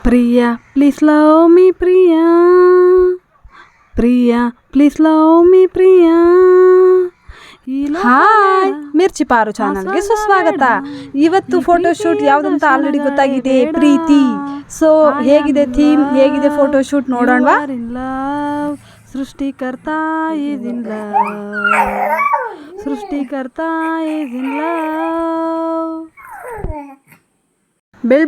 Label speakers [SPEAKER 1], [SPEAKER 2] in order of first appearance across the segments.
[SPEAKER 1] Priya, please love me, Priya. Priya, please love me, Priya. Hi Mirchi Paaru ಚಾನಲ್ಗೆ ಸುಸ್ವಾಗತ. ಇವತ್ತು photoshoot ಯಾವುದಂತ ಆಲ್ರೆಡಿ ಗೊತ್ತಾಗಿದೆ, ಪ್ರೀತಿ. ಸೊ ಹೇಗಿದೆ ಥೀಮ್, ಹೇಗಿದೆ ಫೋಟೋಶೂಟ್ ನೋಡೋಣ. ಸೃಷ್ಟಿಕರ್ತಾ ಈಸ್ ಇನ್ ಲವ್, ಸೃಷ್ಟಿಕರ್ತಾ ಈಸ್ ಇನ್ ಲವ್.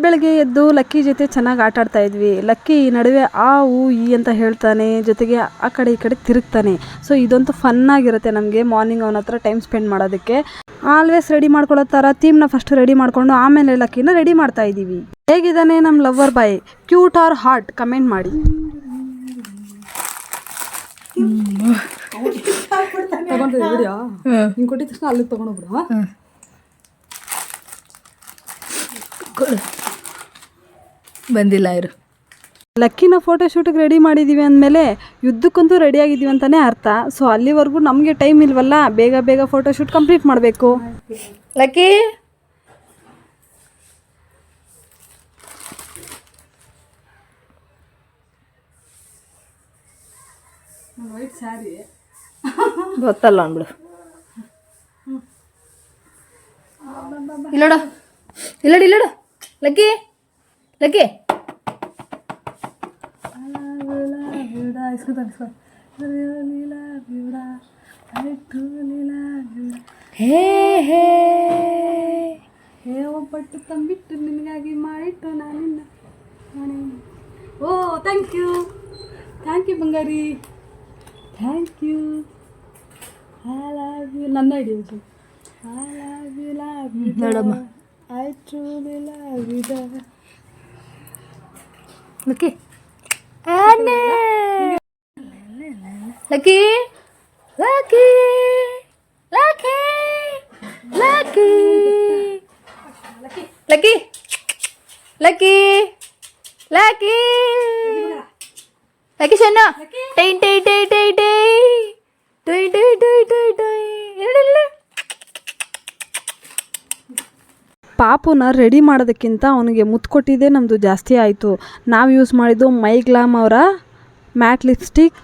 [SPEAKER 1] ಬೆಳಗ್ಗೆ ಎದ್ದು ಲಕ್ಕಿ ಜೊತೆ ಚೆನ್ನಾಗಿ ಆಟ ಆಡ್ತಾ ಇದ್ವಿ. ಲಕ್ಕಿ ಈ ನಡುವೆ ಆ ಊ ಈ ಅಂತ ಹೇಳ್ತಾನೆ, ಜೊತೆಗೆ ಆ ಕಡೆ ಈ ಕಡೆ ತಿರುಗ್ತಾನೆ. ಸೊ ಇದಂತೂ ಫನ್ನಾಗಿರುತ್ತೆ ನಮಗೆ ಮಾರ್ನಿಂಗ್ ಅವನ ಹತ್ರ ಟೈಮ್ ಸ್ಪೆಂಡ್ ಮಾಡೋದಕ್ಕೆ. ಆಲ್ವೇಸ್ ರೆಡಿ ಮಾಡ್ಕೊಳ್ಳೋ ಥರ ಥೀಮ್ನ ಫಸ್ಟ್ ರೆಡಿ ಮಾಡಿಕೊಂಡು ಆಮೇಲೆ ಲಕ್ಕಿನ ರೆಡಿ ಮಾಡ್ತಾ ಇದ್ದೀವಿ. ಹೇಗಿದ್ದಾನೆ ನಮ್ಮ lover boy, cute or hot comment ಮಾಡಿ. ವಿಡಿಯೋ ಹಿಂಗೆ ಕೊಟ್ಟಿದ ತಕ್ಷಣ ಅಲ್ಲಿಗೆ ತೊಗೊಂಡೋಗ್ಬಿಡು.
[SPEAKER 2] ಬಂದಿಲ್ಲ ಇರು.
[SPEAKER 1] ಲಕ್ಕಿನ ಫೋಟೋಶೂಟಿಗೆ ರೆಡಿ ಮಾಡಿದ್ದೀವಿ ಅಂದಮೇಲೆ ಯುದ್ಧಕ್ಕಂತೂ ರೆಡಿ ಆಗಿದ್ದೀವಿ ಅಂತಲೇ ಅರ್ಥ. ಸೊ ಅಲ್ಲಿವರೆಗೂ ನಮಗೆ ಟೈಮ್ ಇಲ್ವಲ್ಲ, ಬೇಗ ಬೇಗ ಫೋಟೋಶೂಟ್ ಕಂಪ್ಲೀಟ್ ಮಾಡಬೇಕು.
[SPEAKER 2] ಲಕ್ಕಿ
[SPEAKER 1] ವೈಟ್ ಸ್ಯಾರಿ
[SPEAKER 2] ಗೊತ್ತಲ್ಲ ಅಂದ್ಬಿಡು. ಇಲ್ಲೋಡ ಇಲ್ಲೋಡು ಇಲ್ಲೋಡು ಲಕ್ಕಿ ಲಕ್ಕಿ ಹೇ ಹೇ
[SPEAKER 1] ಹೇ ಒಬ್ಬಟ್ಟು ತಂಬಿಟ್ಟು ನಿನಗಾಗಿ ಮಾಡಿಟ್ಟು ನಾನಿನ್ನ. ಓ ಥ್ಯಾಂಕ್ ಯು ಬಂಗಾರಿ, thank you. I love you. ನನ್ನ ಐಡಿಯಾ ಐ ಲವ್ ಯು
[SPEAKER 2] ನೋಡಮ್ಮ.
[SPEAKER 1] I truly love you.
[SPEAKER 2] Lucky lucky lucky lucky lucky lucky lucky lucky lucky ಶನ್ನ ಟೈ ಟೈ ಟೈ ಟೈ ಟೈ ಟೈ ಟೈ ಟೈ ಟೈ ಟೈ ಇಲ್ಲ.
[SPEAKER 1] ಪಾಪುನ ರೆಡಿ ಮಾಡೋದಕ್ಕಿಂತ ಅವನಿಗೆ ಮುತ್ತು ಕೊಟ್ಟಿದ್ದೇ ನಮ್ಮದು ಜಾಸ್ತಿ ಆಯಿತು. ನಾವು ಯೂಸ್ ಮಾಡಿದ್ದು ಮೈಗ್ಲಾಮ್ ಅವರ ಮ್ಯಾಟ್ ಲಿಪ್ಸ್ಟಿಕ್,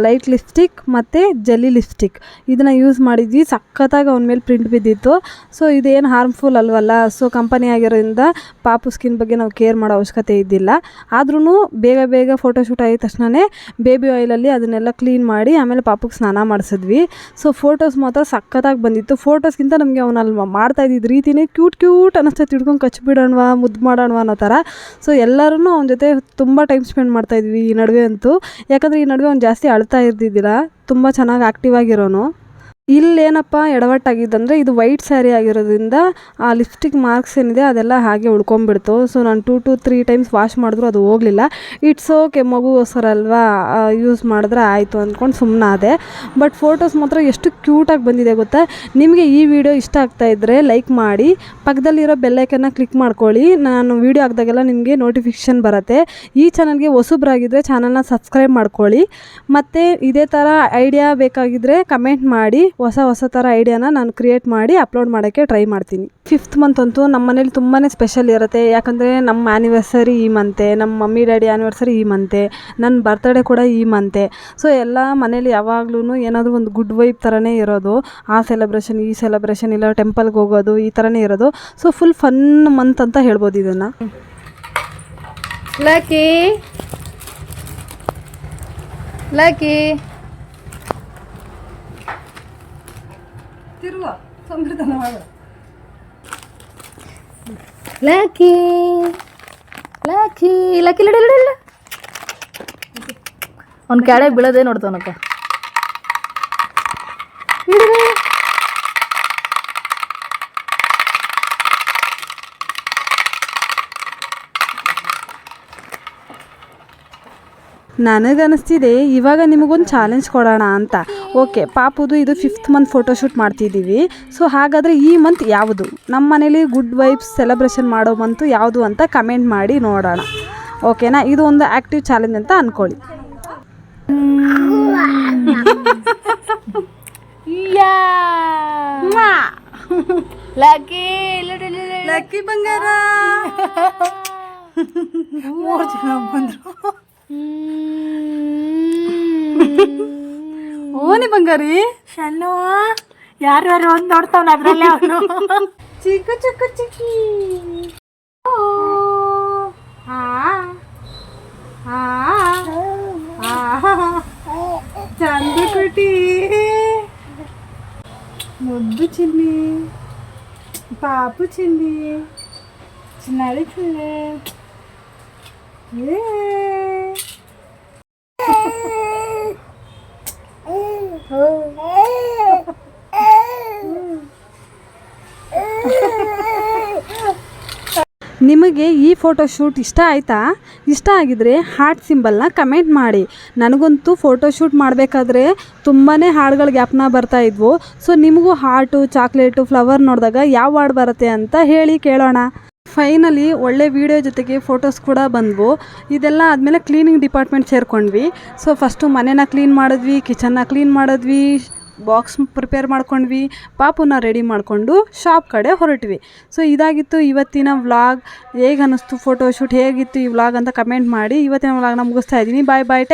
[SPEAKER 1] ಲೈಟ್ ಲಿಪ್ಸ್ಟಿಕ್ ಮತ್ತು ಜೆಲ್ಲಿ ಲಿಪ್ಸ್ಟಿಕ್. ಇದನ್ನು ಯೂಸ್ ಮಾಡಿದ್ವಿ. ಸಖತ್ತಾಗಿ ಅವನ ಮೇಲೆ ಪ್ರಿಂಟ್ ಬಿದ್ದಿತ್ತು. ಸೊ ಇದೇನು ಹಾರ್ಮ್ಫುಲ್ ಅಲ್ವಲ್ಲ. ಸೊ ಕಂಪನಿ ಆಗಿರೋದ್ರಿಂದ ಪಾಪು ಸ್ಕಿನ್ ಬಗ್ಗೆ ನಾವು ಕೇರ್ ಮಾಡೋ ಅವಶ್ಯಕತೆ ಇದ್ದಿಲ್ಲ. ಆದ್ರೂ ಬೇಗ ಫೋಟೋಶೂಟ್ ಆಗಿದ ತಕ್ಷಣವೇ ಬೇಬಿ ಆಯಿಲಲ್ಲಿ ಅದನ್ನೆಲ್ಲ ಕ್ಲೀನ್ ಮಾಡಿ ಆಮೇಲೆ ಪಾಪುಗೆ ಸ್ನಾನ ಮಾಡಿಸಿದ್ವಿ. ಸೊ ಫೋಟೋಸ್ ಮಾತ್ರ ಸಖತ್ತಾಗಿ ಬಂದಿತ್ತು. ಫೋಟೋಸ್ಗಿಂತ ನಮಗೆ ಅವನಲ್ಲಿ ಮಾಡ್ತಾ ಇದ್ದಿದ್ದು ರೀತಿಯೇ ಕ್ಯೂಟ್ ಅನ್ನಿಸ್ತಾ, ತಿಳ್ಕೊಂಡು ಕಚ್ಚಿಬಿಡೋಣವಾ, ಮುದ್ದು ಮಾಡೋಣವಾ ಅನ್ನೋ ಥರ. ಸೊ ಎಲ್ಲರೂ ಅವನ ಜೊತೆ ತುಂಬ ಟೈಮ್ ಸ್ಪೆಂಡ್ ಮಾಡ್ತಾಯಿದ್ವಿ ಈ ನಡುವೆ ಅಂತೂ. ಯಾಕಂದರೆ ಈ ನಡುವೆ ಅವ್ನು ಜಾಸ್ತಿ ಅಳ್ತಾ ಇರ್ದಿದ್ದಿಲ್ಲ, ತುಂಬ ಚೆನ್ನಾಗಿ ಆ್ಯಕ್ಟಿವ್ ಆಗಿರೋನು. ಇಲ್ಲೇನಪ್ಪ ಎಡವಟ್ಟಾಗಿದ್ದಂದರೆ ಇದು ವೈಟ್ ಸ್ಯಾರಿ ಆಗಿರೋದ್ರಿಂದ ಆ ಲಿಪ್ಸ್ಟಿಕ್ ಮಾರ್ಕ್ಸ್ ಏನಿದೆ ಅದೆಲ್ಲ ಹಾಗೆ ಉಳ್ಕೊಂಬಿಡ್ತು. ಸೊ ನಾನು 2 to 3 ಟೈಮ್ಸ್ ವಾಶ್ ಮಾಡಿದ್ರು ಅದು ಹೋಗಲಿಲ್ಲ. ಇಟ್ಸ್ ಓಕೆ, ಮಗುಗೋಸ್ಕರ ಅಲ್ವಾ, ಯೂಸ್ ಮಾಡಿದ್ರೆ ಆಯಿತು ಅಂದ್ಕೊಂಡು ಸುಮ್ಮನಾದೆ. ಬಟ್ ಫೋಟೋಸ್ ಮಾತ್ರ ಎಷ್ಟು ಕ್ಯೂಟಾಗಿ ಬಂದಿದೆ ಗೊತ್ತಾ. ನಿಮಗೆ ಈ ವಿಡಿಯೋ ಇಷ್ಟ ಆಗ್ತಾಯಿದ್ರೆ ಲೈಕ್ ಮಾಡಿ, ಪಕ್ಕದಲ್ಲಿರೋ ಬೆಲ್ಲೈಕನ್ನ ಕ್ಲಿಕ್ ಮಾಡ್ಕೊಳ್ಳಿ. ನಾನು ವೀಡಿಯೋ ಹಾಕಿದಾಗೆಲ್ಲ ನಿಮಗೆ ನೋಟಿಫಿಕೇಷನ್ ಬರುತ್ತೆ. ಈ ಚಾನಲ್ಗೆ ಹೊಸಬ್ರಾಗಿದ್ದರೆ ಚಾನಲ್ನ ಸಬ್ಸ್ಕ್ರೈಬ್ ಮಾಡ್ಕೊಳ್ಳಿ. ಮತ್ತು ಇದೇ ಥರ ಐಡಿಯಾ ಬೇಕಾಗಿದ್ದರೆ ಕಮೆಂಟ್ ಮಾಡಿ. ಹೊಸ ಥರ ಐಡಿಯಾನ ನಾನು ಕ್ರಿಯೇಟ್ ಮಾಡಿ ಅಪ್ಲೋಡ್ ಮಾಡೋಕ್ಕೆ ಟ್ರೈ ಮಾಡ್ತೀನಿ. 5th ಮಂತ್ ಅಂತೂ ನಮ್ಮ ಮನೇಲಿ ತುಂಬಾ ಸ್ಪೆಷಲ್ ಇರುತ್ತೆ. ಯಾಕಂದರೆ ನಮ್ಮ ಆ್ಯನಿವರ್ಸರಿ ಈ ಮಂತೆ, ನಮ್ಮ ಮಮ್ಮಿ ಡ್ಯಾಡಿ ಆ್ಯನಿವರ್ಸರಿ ಈ ಮಂತೆ, ನನ್ನ ಬರ್ತ್ಡೇ ಕೂಡ ಈ ಮಂತೆ. ಸೊ ಎಲ್ಲ ಮನೇಲಿ ಯಾವಾಗ್ಲೂ ಏನಾದರೂ ಒಂದು ಗುಡ್ ವೈಬ್ ಥರನೇ ಇರೋದು. ಆ ಸೆಲೆಬ್ರೇಷನ್ ಈ ಸೆಲೆಬ್ರೇಷನ್, ಇಲ್ಲ ಟೆಂಪಲ್ಗೆ ಹೋಗೋದು, ಈ ಥರನೇ ಇರೋದು. ಸೊ ಫುಲ್ ಫನ್ ಮಂತ್ ಅಂತ ಹೇಳ್ಬೋದು ಇದನ್ನು.
[SPEAKER 2] Lucky lucky lucky lucky lucky ಲಡಲ್ಲ ಅವ್ನ ಕೆಳಗೆ ಬೀಳೋದೇ ನೋಡ್ತಾವನಕ್ಕ.
[SPEAKER 1] ನನಗನ್ನಿಸ್ತಿದೆ ಇವಾಗ ನಿಮಗೊಂದು ಚಾಲೆಂಜ್ ಕೊಡೋಣ ಅಂತ. ಓಕೆ, ಪಾಪುದು ಇದು 5th ಮಂತ್ ಫೋಟೋಶೂಟ್ ಮಾಡ್ತಿದ್ದೀವಿ. ಸೊ ಹಾಗಾದರೆ ಈ ಮಂತ್ ಯಾವುದು, ನಮ್ಮ ಮನೇಲಿ ಗುಡ್ ವೈಬ್ಸ್ ಸೆಲೆಬ್ರೇಷನ್ ಮಾಡೋ ಮಂತು ಯಾವುದು ಅಂತ ಕಮೆಂಟ್ ಮಾಡಿ ನೋಡೋಣ. ಓಕೆನಾ? ಇದು ಒಂದು ಆ್ಯಕ್ಟಿವ್ ಚಾಲೆಂಜ್ ಅಂತ ಅಂದ್ಕೊಳ್ಳಿ.
[SPEAKER 2] ಲಕ್ಕಿ
[SPEAKER 1] ಲಕ್ಕಿ ಬಂಗಾರ
[SPEAKER 3] 3 ಜನ ಬಂದರು.
[SPEAKER 1] ಓನಿ ಬಂಗಾರಿ
[SPEAKER 3] ಶನ್ನು ಯಾರ್ಯಾರು ಒಂದು ನೋಡ್ತಾವನ ಅದ್ರಲ್ಲೇ ಅವನು.
[SPEAKER 1] ಚಿಕ್ಕು ಚಿಕ್ಕು ಚಿಕ್ಕಿ ಚಂದ ಕುಟಿ ಮುದ್ದು ಚಿನ್ನಿ ಪಾಪು ಚಿನ್ನಿ ಚಿನ್ನಾಳಿ ಚಿನ್ನೆ ನಿಮಗೆ ಈ ಫೋಟೋಶೂಟ್ ಇಷ್ಟ ಆಯಿತಾ? ಇಷ್ಟ ಆಗಿದರೆ ಹಾರ್ಟ್ ಸಿಂಬಲ್ನ ಕಮೆಂಟ್ ಮಾಡಿ. ನನಗಂತೂ ಫೋಟೋಶೂಟ್ ಮಾಡಬೇಕಾದ್ರೆ ತುಂಬಾ ಹಾಡುಗಳು ಜ್ಞಾಪನ ಬರ್ತಾಯಿದ್ವು. ಸೊ ನಿಮಗೂ ಹಾರ್ಟು, ಚಾಕ್ಲೇಟು, ಫ್ಲವರ್ ನೋಡಿದಾಗ ಯಾವ ಹಾಡು ಬರುತ್ತೆ ಅಂತ ಹೇಳಿ ಕೇಳೋಣ. ಫೈನಲಿ ಒಳ್ಳೆ ವೀಡಿಯೋ ಜೊತೆಗೆ ಫೋಟೋಸ್ ಕೂಡ ಬಂದವು. ಇದೆಲ್ಲ ಆದಮೇಲೆ ಕ್ಲೀನಿಂಗ್ ಡಿಪಾರ್ಟ್ಮೆಂಟ್ ಸೇರಿಕೊಂಡ್ವಿ. ಸೊ ಫಸ್ಟು ಮನೆನ ಕ್ಲೀನ್ ಮಾಡಿದ್ವಿ, ಕಿಚನ್ನ ಕ್ಲೀನ್ ಮಾಡಿದ್ವಿ, ಬಾಕ್ಸ್ ಪ್ರಿಪೇರ್ ಮಾಡ್ಕೊಂಡ್ವಿ, ಪಾಪುನ ರೆಡಿ ಮಾಡಿಕೊಂಡು ಶಾಪ್ ಕಡೆ ಹೊರಟ್ವಿ. ಸೊ ಇದಾಗಿತ್ತು ಇವತ್ತಿನ ವ್ಲಾಗ್. ಹೇಗೆ ಅನ್ನಿಸ್ತು ಫೋಟೋಶೂಟ್, ಹೇಗಿತ್ತು ಈ ವ್ಲಾಗ್ ಅಂತ ಕಮೆಂಟ್ ಮಾಡಿ. ಇವತ್ತಿನ ವ್ಲಾಗ್ನ ಮುಗಿಸ್ತಾ ಇದ್ದೀನಿ. ಬಾಯ್ ಬಾಯ್.